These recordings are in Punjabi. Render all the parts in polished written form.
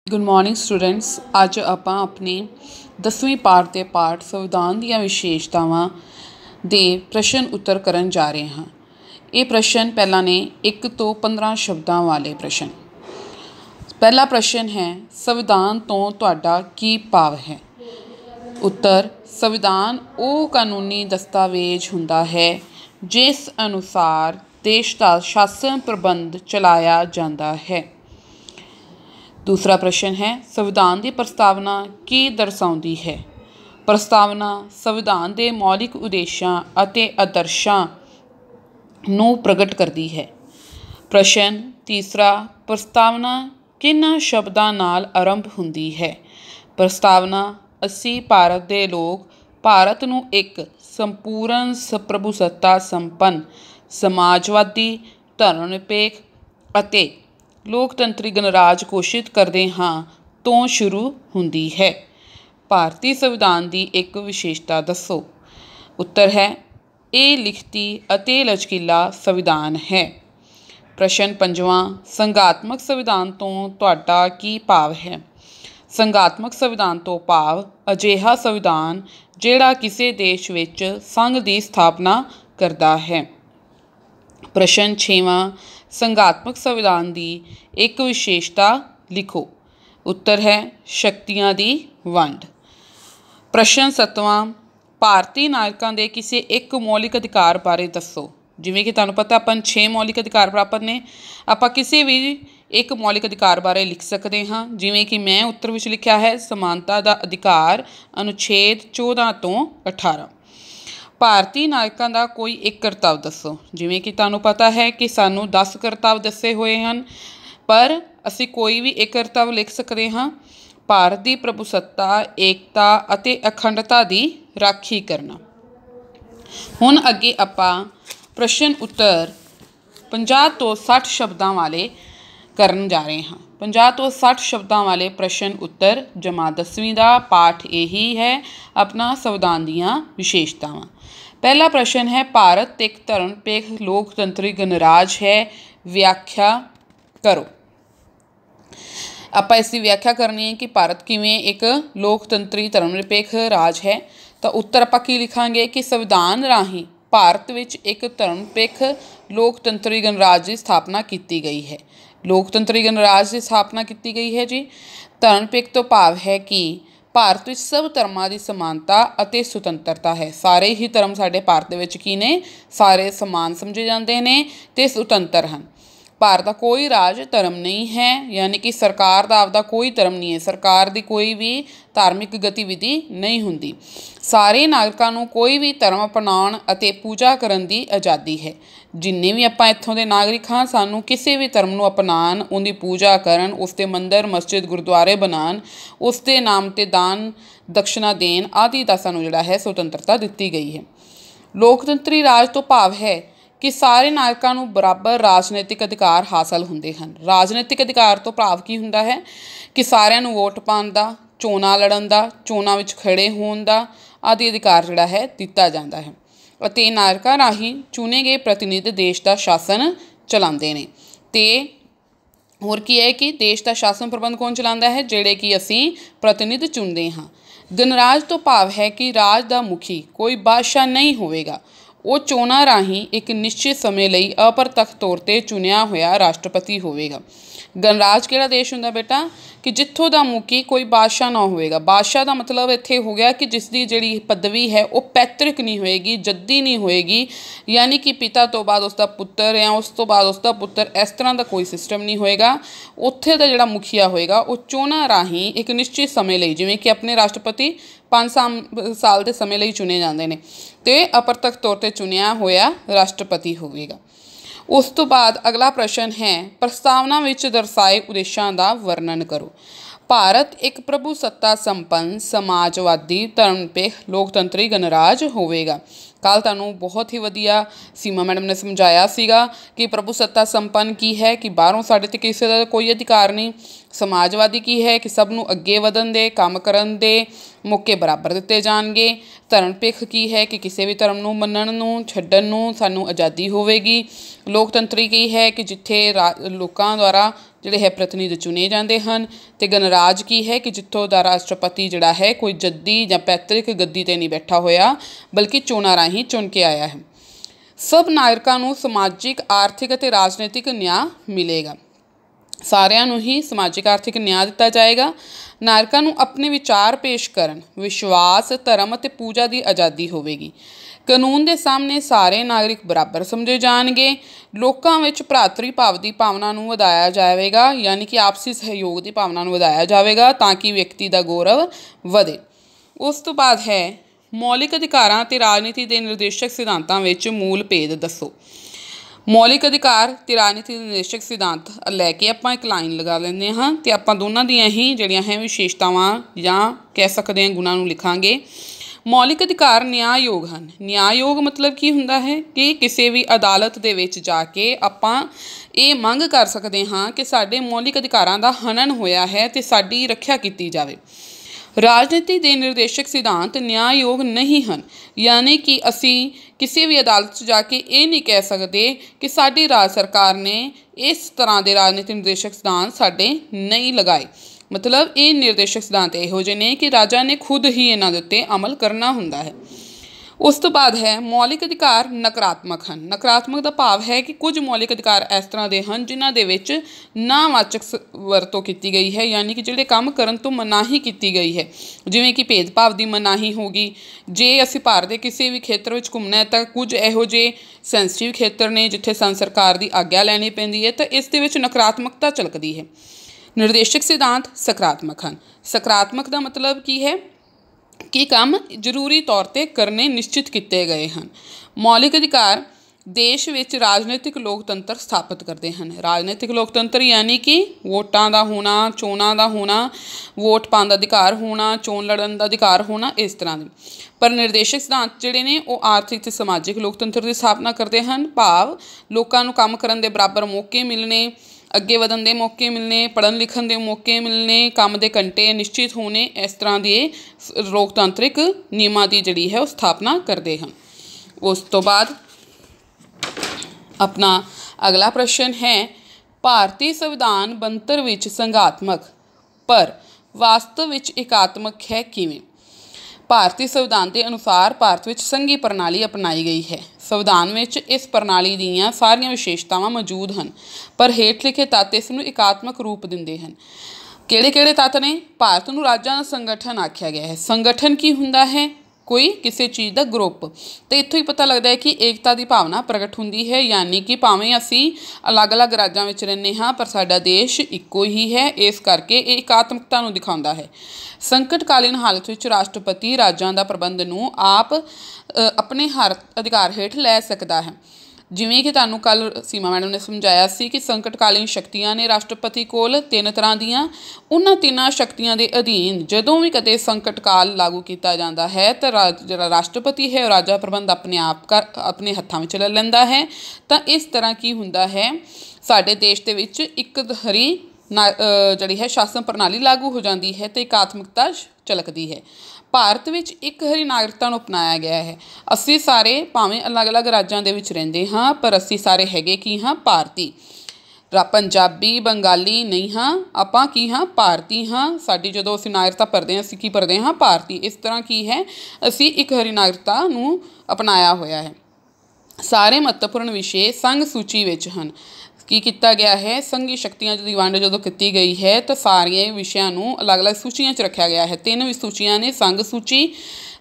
Good morning students. अज आप अपनी 10वीं पाठ के पाठ संविधान ਦੀਆਂ विशेषतावां ਦੇ प्रश्न उत्तर करन जा रहे हैं। ये प्रश्न पहला ने 1 ਤੋਂ 15 शब्दों वाले प्रश्न। पहला प्रश्न है, संविधान तो तुहाडा की भाव है? उत्तर, संविधान वो कानूनी दस्तावेज हुंदा है जिस अनुसार देश का शासन प्रबंध चलाया जाता है। दूसरा प्रश्न है, संविधान की प्रस्तावना की दर्शाती है? प्रस्तावना संविधान के मौलिक उद्देश्यों और आदर्शों नूं प्रगट करती है। प्रश्न तीसरा, प्रस्तावना किन्हां शब्दां नाल आरंभ हुंदी है? प्रस्तावना असी भारत के लोग भारत नूं एक संपूर्ण प्रभुसत्ता संपन्न समाजवादी धर्मनिरपेख ਅਤੇ लोकतंत्री गणराज घोषित करते हाँ तो शुरू होंदी है। भारतीय संविधान की एक विशेषता दसो। उत्तर है, ये लिखती अते लचकीला संविधान है। प्रश्न पंजवां, संघात्मक संविधान तो तुहाडा की भाव है? संघात्मक संविधान तो भाव अजिहा संविधान जिहड़ा किसी देश विच संघ की स्थापना करता है। प्रश्न छेवां, संघात्मक संविधान की एक विशेषता लिखो। उत्तर है, शक्तियां की वंड। प्रश्न सतवां, भारतीय नागरिकों के किसी एक मौलिक अधिकार बारे दसो। जिवें कि तुहानूं पता अपन 6 मौलिक अधिकार प्राप्त ने, आपां किसी भी एक मौलिक अधिकार बारे लिख सकते हाँ। जिवें कि मैं उत्तर विच लिखा है, समानता का अधिकार अनुच्छेद 14 तो 18। भारतीय नागरिकों का कोई एक करतव्य दसो। जिवें कि तुहानूं पता है कि सानू 10 करतव्य दसे हुए हैं, पर असी कोई भी एक करतव्य लिख सकते हाँ। भारत की प्रभुसत्ता, एकता अते अखंडता की राखी करना। हुण अगे आपां प्रश्न उत्तर 50 तो 60 शब्दों वाले करन जा रहे हैं। 50 तो 60 शब्दों वाले प्रश्न उत्तर जमात 10वीं का पाठ यही है, अपना संविधान दीयां विशेषतावां। पहला प्रश्न है, भारत एक धर्मनिरपेख लोकतंत्री गणराज है, व्याख्या करो। आपां इसकी व्याख्या करनी है कि भारत किवें एक लोकतंत्री धर्मनिरपेख राज है। तो उत्तर आपां की लिखांगे कि संविधान राही भारत विच एक धर्मनिरपेख लोकतंत्री गणराज की स्थापना की गई है। लोकतंत्री गणराज की स्थापना की गई है जी। धर्मनिरपेख तो भाव है कि भारत में सब धर्मां की समानता अते सुतंत्रता है। सारे ही धर्म साडे भारत विच की ने सारे समान समझे जाते हैं ते सुतंत्र हैं। भारत का कोई राज धर्म नहीं है, यानी कि सरकार का आपदा कोई धर्म नहीं है। सरकार की कोई भी धार्मिक गतिविधि नहीं होंदी। सारे नागरिकों को कोई भी धर्म अपनाउण अते पूजा करन दी आज़ादी है। जिन्ने भी आपां इत्थों दे नागरिक हाँ, सानू किसी भी धर्म नूं अपनाउण, उनकी पूजा करन, उसते मंदिर मस्जिद गुरुद्वारे बनाउण, उसके नाम ते दान दक्षिणा देन आदि दा सानू जिहड़ा है सुतंत्रता दित्ती गई है। लोकतंत्री राज तो भाव है कि सारे नागरिकों को बराबर राजनीतिक अधिकार हासिल होंदे हैं। राजनीतिक अधिकार तो भाव की हुंदा है कि सारिਆਂ ਨੂੰ वोट पाउण दा, चोणां लड़न दा, चोणां विच खड़े होण दा आदि अधिकार जिहड़ा है दिता जाता है। ਅਤੇ ਨਾਗਰਿਕਾਂ ਰਾਹੀਂ चुने गए प्रतिनिधि देश का शासन चलाते हैं। तो होर की है कि देश का शासन प्रबंध कौन चलाता है? जिहड़े कि असी प्रतिनिधि चुनते हाँ। गणराज तो भाव है कि राज का मुखी कोई बादशाह नहीं होवेगा, वो चोणां राही एक निश्चित समय लई अप्रत्यक्ष तौर पर चुनिया होया राष्ट्रपति होवेगा। गणराज किहड़ा देश हुंदा बेटा कि जित्थों का मुखी कोई बादशाह ना होवेगा। बादशाह का मतलब इत्थे हो गया कि जिसकी जिहड़ी पदवी है वो पैतृक नहीं होएगी, जद्दी नहीं होएगी, यानी कि पिता तो बाद उसका पुत्र या उस तो बाद उसका पुत्र, इस तरह का कोई सिस्टम नहीं होएगा। उत्थे दा जिहड़ा मुखिया होएगा वो चोणां राही एक निश्चित समय लई, जिवें कि अपने राष्ट्रपति 5 साल के समय लई चुने जाते हैं, तो अप्रत्यक्ष तौर पर चुनिया होया राष्ट्रपति होवेगा। उस तो बाद अगला प्रश्न है, प्रस्तावना विच दर्शाए उद्देश्यों का वर्णन करो। भारत एक प्रभुसत्ता संपन्न समाजवादी धर्मनिरपेख लोकतंत्री गणराज होवेगा। कल तुहानूं बहुत ही वधिया सीमा मैडम ने समझाया सीगा कि प्रभुसत्ता संपन्न की है कि बाहरों साडे ते किसी का कोई अधिकार नहीं। समाजवादी की है कि सब नूं अगे वधन दे, काम करन दे मौके बराबर दिते जाणगे। धर्मनिरपेख की है कि किसी भी धर्म नूं मनण नूं छड्डण नूं सानूं आज़ादी होवेगी। लोकतंत्री की है कि जिथे लोकां द्वारा ਜਿਹੜੇ ਹੈ ਪ੍ਰਤੀਨਿਧ ਚੁਣੇ ਜਾਂਦੇ ਹਨ। ਅਤੇ ਗਣਰਾਜ ਕੀ ਹੈ ਕਿ ਜਿੱਥੋਂ ਦਾ ਰਾਸ਼ਟਰਪਤੀ ਜਿਹੜਾ ਹੈ ਕੋਈ ਜੱਦੀ ਜਾਂ ਪੈਤਰਿਕ ਗੱਦੀ 'ਤੇ ਨਹੀਂ ਬੈਠਾ ਹੋਇਆ, ਬਲਕਿ ਚੋਣਾਂ ਰਾਹੀਂ ਚੁਣ ਕੇ ਆਇਆ ਹੈ। ਸਭ ਨਾਗਰਿਕਾਂ ਨੂੰ ਸਮਾਜਿਕ, ਆਰਥਿਕ ਅਤੇ ਰਾਜਨੀਤਿਕ ਨਿਆਂ ਮਿਲੇਗਾ। ਸਾਰਿਆਂ ਨੂੰ ਹੀ ਸਮਾਜਿਕ ਆਰਥਿਕ ਨਿਆਂ ਦਿੱਤਾ ਜਾਏਗਾ। ਨਾਗਰਿਕਾਂ ਨੂੰ ਆਪਣੇ ਵਿਚਾਰ ਪੇਸ਼ ਕਰਨ, ਵਿਸ਼ਵਾਸ, ਧਰਮ ਅਤੇ ਪੂਜਾ ਦੀ ਆਜ਼ਾਦੀ ਹੋਵੇਗੀ। ਕਾਨੂੰਨ ਦੇ ਸਾਹਮਣੇ ਸਾਰੇ ਨਾਗਰਿਕ ਬਰਾਬਰ ਸਮਝੇ ਜਾਣਗੇ। ਲੋਕਾਂ ਵਿੱਚ ਭਰਾਤਰੀ ਭਾਵ ਦੀ ਭਾਵਨਾ ਨੂੰ ਵਧਾਇਆ ਜਾਵੇਗਾ, ਯਾਨੀ ਕਿ ਆਪਸੀ ਸਹਿਯੋਗ ਦੀ ਭਾਵਨਾ ਨੂੰ ਵਧਾਇਆ ਜਾਵੇਗਾ ਤਾਂ ਕਿ ਵਿਅਕਤੀ ਦਾ ਗੌਰਵ ਵਧੇ। ਉਸ ਤੋਂ ਬਾਅਦ ਹੈ ਮੌਲਿਕ ਅਧਿਕਾਰਾਂ ਅਤੇ ਰਾਜਨੀਤੀ ਦੇ ਨਿਰਦੇਸ਼ਕ ਸਿਧਾਂਤਾਂ ਵਿੱਚ ਮੂਲ ਭੇਦ ਦੱਸੋ। ਮੌਲਿਕ ਅਧਿਕਾਰ ਅਤੇ ਰਾਜਨੀਤੀ ਦੇ ਨਿਰਦੇਸ਼ਕ ਸਿਧਾਂਤ ਲੈ ਕੇ ਆਪਾਂ ਇੱਕ ਲਾਈਨ ਲਗਾ ਲੈਂਦੇ ਹਾਂ ਅਤੇ ਆਪਾਂ ਦੋਨਾਂ ਦੀਆਂ ਹੀ ਜਿਹੜੀਆਂ ਹੈ ਵਿਸ਼ੇਸ਼ਤਾਵਾਂ ਜਾਂ ਕਹਿ ਸਕਦੇ ਹਾਂ ਗੁਣਾਂ ਨੂੰ ਲਿਖਾਂਗੇ। ਮੌਲਿਕ ਅਧਿਕਾਰ ਨਿਆਂਯੋਗ ਹਨ। ਨਿਆਂਯੋਗ ਮਤਲਬ ਕੀ ਹੁੰਦਾ ਹੈ ਕਿ ਕਿਸੇ ਵੀ ਅਦਾਲਤ ਦੇ ਵਿੱਚ ਜਾ ਕੇ ਆਪਾਂ ਇਹ ਮੰਗ ਕਰ ਸਕਦੇ ਹਾਂ ਕਿ ਸਾਡੇ ਮੌਲਿਕ ਅਧਿਕਾਰਾਂ ਦਾ ਹਨਨ ਹੋਇਆ ਹੈ ਅਤੇ ਸਾਡੀ ਰੱਖਿਆ ਕੀਤੀ ਜਾਵੇ। ਰਾਜਨੀਤੀ ਦੇ ਨਿਰਦੇਸ਼ਕ ਸਿਧਾਂਤ ਨਿਆਂਯੋਗ ਨਹੀਂ ਹਨ, ਯਾਨੀ ਕਿ ਅਸੀਂ ਕਿਸੇ ਵੀ ਅਦਾਲਤ 'ਚ ਜਾ ਕੇ ਇਹ ਨਹੀਂ ਕਹਿ ਸਕਦੇ ਕਿ ਸਾਡੀ ਰਾਜ ਸਰਕਾਰ ਨੇ ਇਸ ਤਰ੍ਹਾਂ ਦੇ ਰਾਜਨੀਤਿਕ ਨਿਰਦੇਸ਼ਕ ਸਿਧਾਂਤ ਸਾਡੇ ਨਹੀਂ ਲਗਾਏ। ਮਤਲਬ ਇਹ ਨਿਰਦੇਸ਼ਕ ਸਿਧਾਂਤ ਇਹੋ ਜਿਹੇ ਨੇ ਕਿ ਰਾਜਾ ਨੇ ਖੁਦ ਹੀ ਇਹਨਾਂ ਦੇ ਉੱਤੇ ਅਮਲ ਕਰਨਾ ਹੁੰਦਾ ਹੈ। ਉਸ ਤੋਂ ਬਾਅਦ ਹੈ ਮੌਲਿਕ ਅਧਿਕਾਰ ਨਕਾਰਾਤਮਕ ਹਨ। ਨਕਾਰਾਤਮਕ ਦਾ ਭਾਵ ਹੈ ਕਿ ਕੁਝ ਮੌਲਿਕ ਅਧਿਕਾਰ ਇਸ ਤਰ੍ਹਾਂ ਦੇ ਹਨ ਜਿਨ੍ਹਾਂ ਦੇ ਵਿੱਚ ਨਾਵਾਚਕ ਵਰਤੋਂ ਕੀਤੀ ਗਈ ਹੈ, ਯਾਨੀ ਕਿ ਜਿਹੜੇ ਕੰਮ ਕਰਨ ਤੋਂ ਮਨਾਹੀ ਕੀਤੀ ਗਈ ਹੈ, ਜਿਵੇਂ ਕਿ ਭੇਦਭਾਵ ਦੀ ਮਨਾਹੀ ਹੋ ਗਈ। ਜੇ ਅਸੀਂ ਭਾਰਤ ਦੇ ਕਿਸੇ ਵੀ ਖੇਤਰ ਵਿੱਚ ਘੁੰਮਣਾ ਹੈ ਤਾਂ ਕੁਝ ਇਹੋ ਜਿਹੇ ਸੈਂਸਿਟਿਵ ਖੇਤਰ ਨੇ ਜਿੱਥੇ ਸਾਨੂੰ ਸਰਕਾਰ ਦੀ ਆਗਿਆ ਲੈਣੀ ਪੈਂਦੀ ਹੈ, ਤਾਂ ਇਸ ਦੇ ਵਿੱਚ ਨਕਾਰਾਤਮਕਤਾ ਝਲਕਦੀ ਹੈ। ਨਿਰਦੇਸ਼ਕ ਸਿਧਾਂਤ ਸਕਾਰਾਤਮਕ ਹਨ। ਸਕਾਰਾਤਮਕ ਦਾ ਮਤਲਬ ਕੀ ਹੈ ਕਿ ਕੰਮ ਜ਼ਰੂਰੀ ਤੌਰ 'ਤੇ ਕਰਨੇ ਨਿਸ਼ਚਿਤ ਕੀਤੇ ਗਏ ਹਨ। ਮੌਲਿਕ ਅਧਿਕਾਰ ਦੇਸ਼ ਵਿੱਚ ਰਾਜਨੀਤਿਕ ਲੋਕਤੰਤਰ ਸਥਾਪਿਤ ਕਰਦੇ ਹਨ। ਰਾਜਨੀਤਿਕ ਲੋਕਤੰਤਰ ਯਾਨੀ ਕਿ ਵੋਟਾਂ ਦਾ ਹੋਣਾ, ਚੋਣਾਂ ਦਾ ਹੋਣਾ, ਵੋਟ ਪਾਉਣ ਦਾ ਅਧਿਕਾਰ ਹੋਣਾ, ਚੋਣ ਲੜਨ ਦਾ ਅਧਿਕਾਰ ਹੋਣਾ, ਇਸ ਤਰ੍ਹਾਂ ਦੇ। ਪਰ ਨਿਰਦੇਸ਼ਕ ਸਿਧਾਂਤ ਜਿਹੜੇ ਨੇ ਉਹ ਆਰਥਿਕ ਅਤੇ ਸਮਾਜਿਕ ਲੋਕਤੰਤਰ ਦੀ ਸਥਾਪਨਾ ਕਰਦੇ ਹਨ। ਭਾਵ ਲੋਕਾਂ ਨੂੰ ਕੰਮ ਕਰਨ ਦੇ ਬਰਾਬਰ ਮੌਕੇ ਮਿਲਣੇ, ਅੱਗੇ ਵਧਣ ਦੇ ਮੌਕੇ ਮਿਲਣੇ, ਪੜ੍ਹਨ ਲਿਖਣ ਦੇ ਮੌਕੇ ਮਿਲਣੇ, ਕੰਮ ਦੇ ਘੰਟੇ ਨਿਸ਼ਚਿਤ ਹੋਣੇ, ਇਸ ਤਰ੍ਹਾਂ ਦੇ ਲੋਕਤਾਂਤਰਿਕ ਨਿਯਮਾਂ ਦੀ ਜਿਹੜੀ ਹੈ ਉਹ ਸਥਾਪਨਾ ਕਰਦੇ ਹਨ। ਉਸ ਤੋਂ ਬਾਅਦ ਆਪਣਾ ਅਗਲਾ ਪ੍ਰਸ਼ਨ ਹੈ ਭਾਰਤੀ ਸੰਵਿਧਾਨ ਬਣਤਰ ਵਿੱਚ ਸੰਘਾਤਮਕ ਪਰ ਵਾਸਤਵ ਵਿੱਚ ਇਕਾਤਮਕ ਹੈ ਕਿਵੇਂ। ਭਾਰਤੀ ਸੰਵਿਧਾਨ ਦੇ ਅਨੁਸਾਰ ਭਾਰਤ ਵਿੱਚ ਸੰਘੀ ਪ੍ਰਣਾਲੀ ਅਪਣਾਈ ਗਈ ਹੈ। ਸੰਵਿਧਾਨ ਵਿੱਚ ਇਸ ਪ੍ਰਣਾਲੀ ਦੀਆਂ ਸਾਰੀਆਂ ਵਿਸ਼ੇਸ਼ਤਾਵਾਂ ਮੌਜੂਦ ਹਨ, ਪਰ ਹੇਠ ਲਿਖੇ ਤੱਤ ਇਸ ਨੂੰ ਇਕਾਤਮਕ ਰੂਪ ਦਿੰਦੇ ਹਨ। ਕਿਹੜੇ ਕਿਹੜੇ ਤੱਤ ਨੇ? ਭਾਰਤ ਨੂੰ ਰਾਜਾਂ ਦਾ ਸੰਗਠਨ ਆਖਿਆ ਗਿਆ ਹੈ। ਸੰਗਠਨ ਕੀ ਹੁੰਦਾ ਹੈ? ਕੋਈ ਕਿਸੇ ਚੀਜ਼ ਦਾ ਗਰੁੱਪ। ਅਤੇ ਇੱਥੋਂ ਹੀ ਪਤਾ ਲੱਗਦਾ ਹੈ ਕਿ ਏਕਤਾ ਦੀ ਭਾਵਨਾ ਪ੍ਰਗਟ ਹੁੰਦੀ ਹੈ, ਯਾਨੀ ਕਿ ਭਾਵੇਂ ਅਸੀਂ ਅਲੱਗ-ਅਲੱਗ ਰਾਜਾਂ ਵਿੱਚ ਰਹਿੰਦੇ ਹਾਂ ਪਰ ਸਾਡਾ ਦੇਸ਼ ਇੱਕੋ ਹੀ ਹੈ। ਇਸ ਕਰਕੇ ਇਹ ਇਕਾਤਮਕਤਾ ਨੂੰ ਦਿਖਾਉਂਦਾ ਹੈ। ਸੰਕਟਕਾਲੀਨ ਹਾਲਤ ਵਿੱਚ ਰਾਸ਼ਟਰਪਤੀ ਰਾਜਾਂ ਦਾ ਪ੍ਰਬੰਧ ਨੂੰ ਆਪ ਆਪਣੇ ਅਧਿਕਾਰ ਹੇਠ ਲੈ ਸਕਦਾ ਹੈ। ਜਿਵੇਂ ਕਿ ਤੁਹਾਨੂੰ ਕੱਲ੍ਹ ਸੀਮਾ ਮੈਡਮ ਨੇ ਸਮਝਾਇਆ ਸੀ ਕਿ ਸੰਕਟਕਾਲੀਨ ਸ਼ਕਤੀਆਂ ਨੇ ਰਾਸ਼ਟਰਪਤੀ ਕੋਲ 3 ਤਰ੍ਹਾਂ ਦੀਆਂ। ਉਹਨਾਂ 3 ਸ਼ਕਤੀਆਂ ਦੇ ਅਧੀਨ ਜਦੋਂ ਵੀ ਕਦੇ ਸੰਕਟ ਕਾਲ ਲਾਗੂ ਕੀਤਾ ਜਾਂਦਾ ਹੈ ਤਾਂ ਜਿਹੜਾ ਰਾਸ਼ਟਰਪਤੀ ਹੈ ਉਹ ਰਾਜਾ ਪ੍ਰਬੰਧ ਆਪਣੇ ਹੱਥਾਂ ਵਿੱਚ ਲੈ ਲੈਂਦਾ ਹੈ। ਤਾਂ ਇਸ ਤਰ੍ਹਾਂ ਕੀ ਹੁੰਦਾ ਹੈ, ਸਾਡੇ ਦੇਸ਼ ਦੇ ਵਿੱਚ ਇੱਕ ਹਰੀ ਜਿਹੜੀ ਹੈ ਸ਼ਾਸਨ ਪ੍ਰਣਾਲੀ ਲਾਗੂ ਹੋ ਜਾਂਦੀ ਹੈ ਅਤੇ ਇਕਾਤਮਕਤਾ ਝਲਕਦੀ ਹੈ। ਭਾਰਤ ਵਿੱਚ ਇੱਕ ਹਰੀ ਨਾਗਰਿਕਤਾ ਨੂੰ ਅਪਣਾਇਆ ਗਿਆ ਹੈ। ਅਸੀਂ ਸਾਰੇ ਭਾਵੇਂ ਅਲੱਗ-ਅਲੱਗ ਰਾਜਾਂ ਦੇ ਵਿੱਚ ਰਹਿੰਦੇ ਹਾਂ ਪਰ ਅਸੀਂ ਸਾਰੇ ਹੈਗੇ ਕੀ ਹਾਂ? ਭਾਰਤੀ। ਪੰਜਾਬੀ, ਬੰਗਾਲੀ ਨਹੀਂ ਹਾਂ, ਆਪਾਂ ਕੀ ਹਾਂ? ਭਾਰਤੀ ਹਾਂ। ਸਾਡੀ ਜਦੋਂ ਅਸੀਂ ਨਾਗਰਿਕਤਾ ਭਰਦੇ ਹਾਂ ਅਸੀਂ ਕੀ ਭਰਦੇ ਹਾਂ? ਭਾਰਤੀ। ਇਸ ਤਰ੍ਹਾਂ ਕੀ ਹੈ, ਅਸੀਂ ਇੱਕ ਹਰੀ ਨਾਗਰਿਕਤਾ ਨੂੰ ਅਪਣਾਇਆ ਹੋਇਆ ਹੈ। ਸਾਰੇ ਮਹੱਤਵਪੂਰਨ ਵਿਸ਼ੇ ਸੰਘ ਸੂਚੀ ਵਿੱਚ ਹਨ। ਕੀ ਕੀਤਾ ਗਿਆ ਹੈ? ਸੰਘੀ ਸ਼ਕਤੀਆਂ ਦੀ ਵੰਡ ਜਦੋਂ ਕੀਤੀ ਗਈ ਹੈ ਤਾਂ ਸਾਰੀਆਂ ਵਿਸ਼ਿਆਂ ਨੂੰ ਅਲੱਗ-ਅਲੱਗ ਸੂਚੀਆਂ 'ਚ ਰੱਖਿਆ ਗਿਆ ਹੈ। 3 ਸੂਚੀਆਂ ਨੇ, ਸੰਘ ਸੂਚੀ,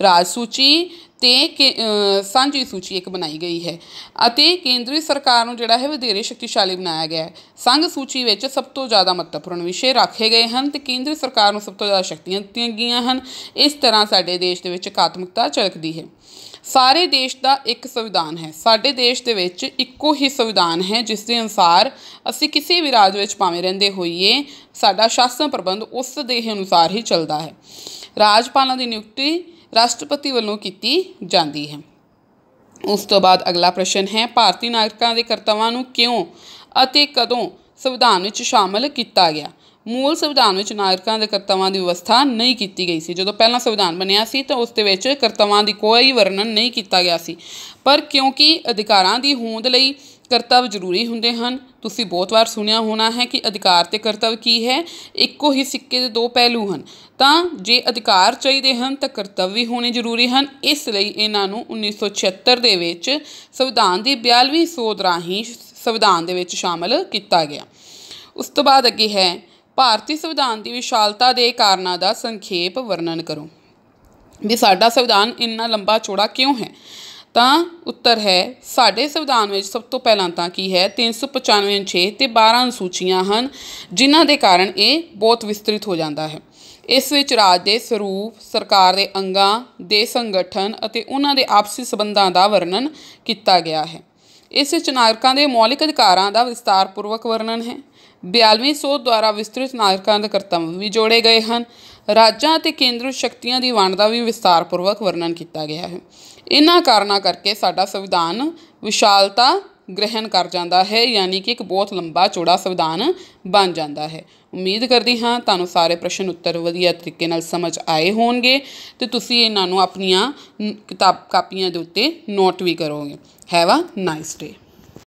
ਰਾਜ ਸੂਚੀ ਅਤੇ ਸਾਂਝੀ ਸੂਚੀ ਇੱਕ ਬਣਾਈ ਗਈ ਹੈ। ਅਤੇ ਕੇਂਦਰੀ ਸਰਕਾਰ ਨੂੰ ਜਿਹੜਾ ਹੈ ਵਧੇਰੇ ਸ਼ਕਤੀਸ਼ਾਲੀ ਬਣਾਇਆ ਗਿਆ ਹੈ। ਸੰਘ ਸੂਚੀ ਵਿੱਚ ਸਭ ਤੋਂ ਜ਼ਿਆਦਾ ਮਹੱਤਵਪੂਰਨ ਵਿਸ਼ੇ ਰੱਖੇ ਗਏ ਹਨ ਅਤੇ ਕੇਂਦਰੀ ਸਰਕਾਰ ਨੂੰ ਸਭ ਤੋਂ ਜ਼ਿਆਦਾ ਸ਼ਕਤੀਆਂ ਦਿੱਤੀਆਂ ਗਈਆਂ ਹਨ। ਇਸ ਤਰ੍ਹਾਂ ਸਾਡੇ ਦੇਸ਼ ਦੇ ਵਿੱਚ ਇਕਾਤਮਕਤਾ ਝਲਕਦੀ ਹੈ। ਸਾਰੇ ਦੇਸ਼ ਦਾ ਇੱਕ ਸੰਵਿਧਾਨ ਹੈ। ਸਾਡੇ ਦੇਸ਼ ਦੇ ਵਿੱਚ ਇੱਕੋ ਹੀ ਸੰਵਿਧਾਨ ਹੈ ਜਿਸ ਦੇ ਅਨੁਸਾਰ ਅਸੀਂ ਕਿਸੇ ਵੀ ਰਾਜ ਵਿੱਚ ਭਾਵੇਂ ਰਹਿੰਦੇ ਹੋਈਏ, ਸਾਡਾ ਸ਼ਾਸਨ ਪ੍ਰਬੰਧ ਉਸ ਦੇ ਅਨੁਸਾਰ ਹੀ ਚੱਲਦਾ ਹੈ। ਰਾਜਪਾਲਾਂ ਦੀ ਨਿਯੁਕਤੀ ਰਾਸ਼ਟਰਪਤੀ ਵੱਲੋਂ ਕੀਤੀ ਜਾਂਦੀ ਹੈ। ਉਸ ਤੋਂ ਬਾਅਦ ਅਗਲਾ ਪ੍ਰਸ਼ਨ ਹੈ ਭਾਰਤੀ ਨਾਗਰਿਕਾਂ ਦੇ ਕਰਤੱਵਾਂ ਨੂੰ ਕਿਉਂ ਅਤੇ ਕਦੋਂ ਸੰਵਿਧਾਨ ਵਿੱਚ ਸ਼ਾਮਲ ਕੀਤਾ ਗਿਆ। ਮੂਲ ਸੰਵਿਧਾਨ ਵਿੱਚ ਨਾਗਰਿਕਾਂ ਦੇ ਕਰਤੱਵਾਂ ਦੀ ਵਿਵਸਥਾ ਨਹੀਂ ਕੀਤੀ ਗਈ ਸੀ। ਜਦੋਂ ਪਹਿਲਾਂ ਸੰਵਿਧਾਨ ਬਣਿਆ ਸੀ ਤਾਂ ਉਸ ਦੇ ਵਿੱਚ ਕਰਤੱਵਾਂ ਦੀ ਕੋਈ ਵਰਣਨ ਨਹੀਂ ਕੀਤਾ ਗਿਆ ਸੀ, ਪਰ ਕਿਉਂਕਿ ਅਧਿਕਾਰਾਂ ਦੀ ਹੋਂਦ ਲਈ ਕਰਤੱਵ ਜ਼ਰੂਰੀ ਹੁੰਦੇ ਹਨ। ਤੁਸੀਂ ਬਹੁਤ ਵਾਰ ਸੁਣਿਆ ਹੋਣਾ ਹੈ ਕਿ ਅਧਿਕਾਰ ਅਤੇ ਕਰਤੱਵ ਕੀ ਹੈ, ਇੱਕੋ ਹੀ ਸਿੱਕੇ ਦੇ ਦੋ ਪਹਿਲੂ ਹਨ। ਤਾਂ ਜੇ ਅਧਿਕਾਰ ਚਾਹੀਦੇ ਹਨ ਤਾਂ ਕਰਤੱਵ ਵੀ ਹੋਣੇ ਜ਼ਰੂਰੀ ਹਨ। ਇਸ ਲਈ ਇਹਨਾਂ ਨੂੰ 1976 ਦੇ ਵਿੱਚ ਸੰਵਿਧਾਨ ਦੀ 42ਵੀਂ ਸੋਧ ਰਾਹੀਂ ਸੰਵਿਧਾਨ ਦੇ ਵਿੱਚ ਸ਼ਾਮਲ ਕੀਤਾ ਗਿਆ। ਉਸ ਤੋਂ ਬਾਅਦ ਅੱਗੇ ਹੈ ਭਾਰਤੀ ਸੰਵਿਧਾਨ ਦੀ ਵਿਸ਼ਾਲਤਾ ਦੇ ਕਾਰਨਾਂ ਦਾ ਸੰਖੇਪ ਵਰਣਨ ਕਰੋ। ਵੀ ਸਾਡਾ ਸੰਵਿਧਾਨ ਇੰਨਾ ਲੰਬਾ ਚੌੜਾ ਕਿਉਂ ਹੈ? ਤਾਂ ਉੱਤਰ ਹੈ ਸਾਡੇ ਸੰਵਿਧਾਨ ਵਿੱਚ ਸਭ ਤੋਂ ਪਹਿਲਾਂ ਤਾਂ ਕੀ ਹੈ 395 ਅਨੁਛੇਦ ਅਤੇ 12 ਅਨੁਸੂਚੀਆਂ ਹਨ, ਜਿਨ੍ਹਾਂ ਦੇ ਕਾਰਨ ਇਹ ਬਹੁਤ ਵਿਸਤ੍ਰਿਤ ਹੋ ਜਾਂਦਾ ਹੈ। ਇਸ ਵਿੱਚ ਰਾਜ ਦੇ ਸਰੂਪ, ਸਰਕਾਰ ਦੇ ਅੰਗਾਂ ਦੇ ਸੰਗਠਨ ਅਤੇ ਉਹਨਾਂ ਦੇ ਆਪਸੀ ਸੰਬੰਧਾਂ ਦਾ ਵਰਣਨ ਕੀਤਾ ਗਿਆ ਹੈ। ਇਸ ਵਿੱਚ ਨਾਗਰਿਕਾਂ ਦੇ ਮੌਲਿਕ ਅਧਿਕਾਰਾਂ ਦਾ ਵਿਸਤਾਰਪੂਰਵਕ ਵਰਣਨ ਹੈ। 42ਵੀਂ ਸੋਧ ਦੁਆਰਾ ਵਿਸਤ੍ਰਿਤ ਨਾਗਰਿਕਾਂ ਦੇ ਕਰਤੱਵ ਵੀ ਜੋੜੇ ਗਏ ਹਨ। ਰਾਜਾਂ ਅਤੇ ਕੇਂਦਰ ਸ਼ਕਤੀਆਂ ਦੀ ਵੰਡ ਦਾ ਵੀ ਵਿਸਤਾਰਪੂਰਵਕ ਵਰਣਨ ਕੀਤਾ ਗਿਆ ਹੈ। ਇਹਨਾਂ ਕਾਰਨਾਂ ਕਰਕੇ ਸਾਡਾ ਸੰਵਿਧਾਨ ਵਿਸ਼ਾਲਤਾ ਗ੍ਰਹਿਣ ਕਰ ਜਾਂਦਾ ਹੈ, ਯਾਨੀ ਕਿ ਇੱਕ ਬਹੁਤ ਲੰਬਾ ਚੌੜਾ ਸੰਵਿਧਾਨ ਬਣ ਜਾਂਦਾ ਹੈ। ਉਮੀਦ ਕਰਦੀ ਹਾਂ ਤੁਹਾਨੂੰ ਸਾਰੇ ਪ੍ਰਸ਼ਨ ਉੱਤਰ ਵਧੀਆ ਤਰੀਕੇ ਨਾਲ ਸਮਝ ਆਏ ਹੋਣਗੇ ਅਤੇ ਤੁਸੀਂ ਇਹਨਾਂ ਨੂੰ ਆਪਣੀਆਂ ਕਾਪੀਆਂ ਦੇ ਉੱਤੇ ਨੋਟ ਵੀ ਕਰੋਗੇ। Have a nice day.